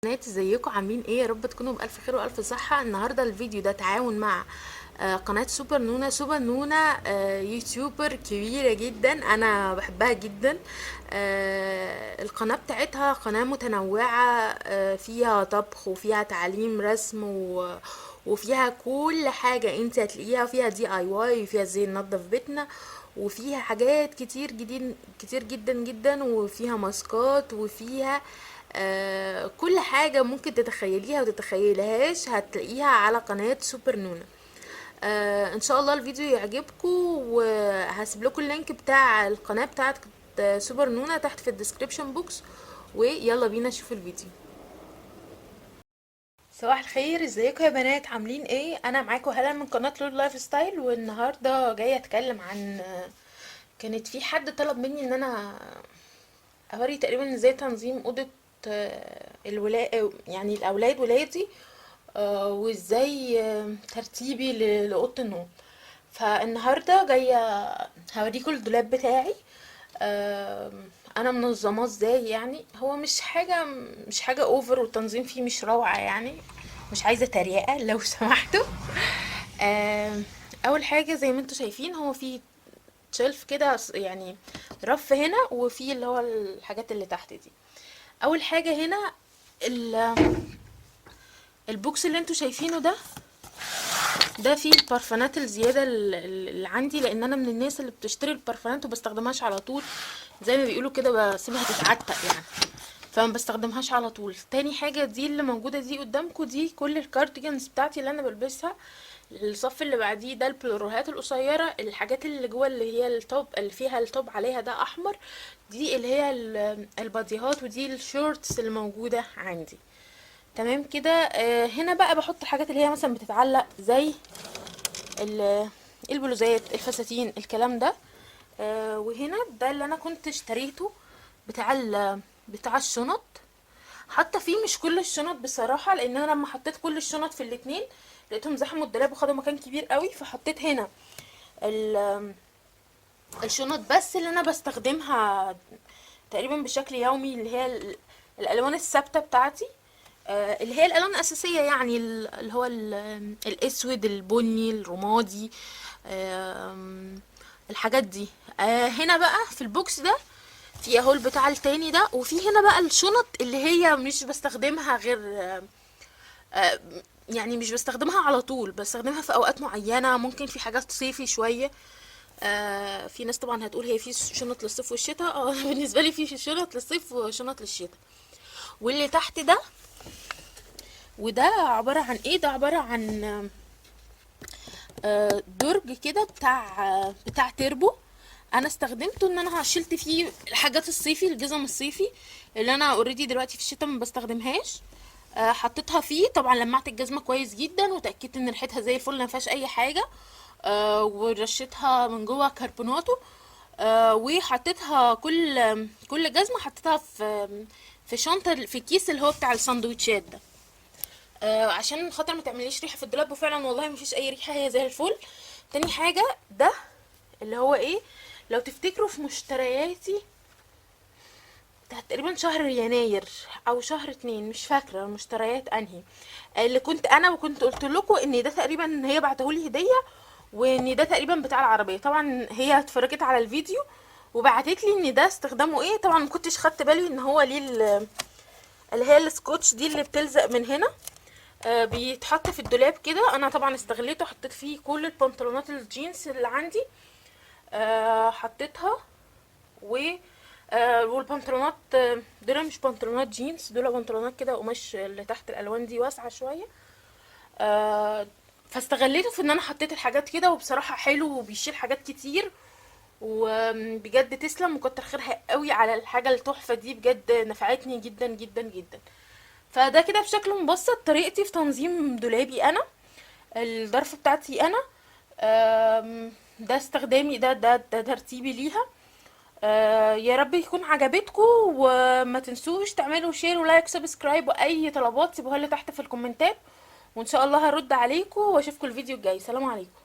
بنات، ازيكم؟ عاملين ايه؟ يا رب تكونوا بألف خير وألف صحة. النهاردة الفيديو ده تعاون مع قناة سوبر نونا. سوبر نونا يوتيوبر كبيرة جدا، انا بحبها جدا. القناة بتاعتها قناة متنوعة، فيها طبخ وفيها تعليم رسم وفيها كل حاجة انت هتلاقيها، فيها دي اي واي، وفيها ازاي ننضف بيتنا، وفيها حاجات كتير جديد كتير جدا جدا، وفيها ماسكات، وفيها كل حاجة ممكن تتخيليها وتتخيلهاش هتلاقيها على قناة سوبر نونا. ان شاء الله الفيديو يعجبكم، وهسيب لكم اللينك بتاع القناة بتاعت سوبر نونا تحت في الديسكريبشن بوكس، ويلا بينا نشوف الفيديو. صباح الخير، ازيكم يا بنات؟ عاملين ايه؟ انا معاكم هلا من قناة لود لايف ستايل، والنهارده جايه اتكلم عن كانت في حد طلب مني ان انا اوري تقريبا ازاي تنظيم اوضه الولا يعني الاولاد ولادي، وازاي ترتيبي لاوضه النوم. فالنهارده جايه هوريكم الدولاب بتاعي. انا منظماه ازاي، يعني هو مش حاجه اوفر، والتنظيم فيه مش روعه يعني، مش عايزه تريقه لو سمحتوا. آم، اول حاجه زي ما انتم شايفين، هو في شلف كده، يعني رف هنا، وفي اللي هو الحاجات اللي تحت دي. اول حاجه هنا ال- البوكس اللي انتوا شايفينه ده فيه البرفانات الزياده اللي عندي، لان انا من الناس اللي بتشتري البرفانات وبستخدمهاش على طول، زي ما بيقولوا كده بسيبها تتعتق يعني، فما بستخدمهاش على طول. تاني حاجه دي اللي موجوده دي قدامكم، دي كل الكارديجانز بتاعتي اللي انا بلبسها. الصف اللي بعديه ده البلوروهات القصيره، الحاجات اللي جوه اللي هي التوب اللي فيها التوب عليها ده احمر، دي اللي هي الباديهات، ودي الشورتس اللي موجوده عندي. تمام كده. هنا بقى بحط الحاجات اللي هي مثلا بتتعلق، زي البلوزات، الفساتين، الكلام ده. وهنا ده اللي انا كنت اشتريته، بتاع بتاع الشنط. حتى فيه مش كل الشنط بصراحة، لان انا لما حطيت كل الشنط في الاتنين لقيتهم زحموا الدولاب وخدوا مكان كبير قوي، فحطيت هنا ال- الشنط بس اللي انا بستخدمها تقريبا بشكل يومي، اللي هي الالوان الثابته بتاعتي، اللي هي الالوان الاساسيه، يعني اللي هو الاسود، البني، الرمادي، الحاجات دي. هنا بقى في البوكس ده في اهو البتاع التاني ده، وفي هنا بقى الشنط اللي هي مش بستخدمها غير آه، يعني مش بستخدمها على طول، بستخدمها في اوقات معينه، ممكن في حاجات صيفي شويه. في ناس طبعا هتقول هي في شنط للصيف والشتاء. بالنسبه لي في شنط للصيف وشنط للشتاء. واللي تحت ده، وده عباره عن ايه؟ ده عباره عن درج كده بتاع تربو. انا استخدمته ان انا شلت فيه الحاجات الصيفي، الجزم الصيفي اللي انا اوريدي دلوقتي في الشتاء ما بستخدمهاش. حطيتها فيه، طبعا لمعت الجزمه كويس جدا وتاكدت ان ريحتها زي الفل ما فيهاش اي حاجه. ورشيتها من جوه كربوناتو. وحطيتها كل جزمه حطيتها في شنطه، في كيس اللي هو بتاع الساندوتشات ده، عشان خاطر ما تعمليش ريحه في الدولاب. وفعلا والله مفيش اي ريحه، هي زي الفل. تاني حاجه ده اللي هو ايه، لو تفتكروا في مشترياتي بتاعت تقريبا شهر يناير او شهر اتنين، مش فاكره المشتريات انهي، اللي كنت انا وكنت قلت لكم ان ده تقريبا هي بعتهولي هديه، وان ده تقريبا بتاع العربيه. طبعا هي اتفرجت على الفيديو وبعتت لي ان ده استخدامه ايه. طبعا ما كنتش خدت بالي ان هو ليه اللي هي السكوتش دي اللي بتلزق من هنا. بيتحط في الدولاب كده. انا طبعا استغليته، حطيت فيه كل البنطلونات الجينز اللي عندي، حطيتها. و والبنطلونات، دول مش بنطلونات جينز، دول بنطلونات كده قماش، اللي تحت الالوان دي واسعه شويه. آه فاستغليته في ان انا حطيت الحاجات كده، وبصراحه حلو وبيشيل حاجات كتير، وبجد تسلم وكتر خيرها قوي على الحاجه التحفه دي، بجد نفعتني جدا جدا جدا. فده كده بشكل مبسط طريقتي في تنظيم دولابي انا، الظرف بتاعتي انا. ده استخدامي، ده ترتيبي ليها. يا رب يكون عجبتكم، وما تنسوش تعملوا شير ولايك سبسكرايب، واي طلبات سيبوها لي تحت في الكومنتات، وان شاء الله هرد عليكم واشوفكم الفيديو الجاي. سلام عليكم.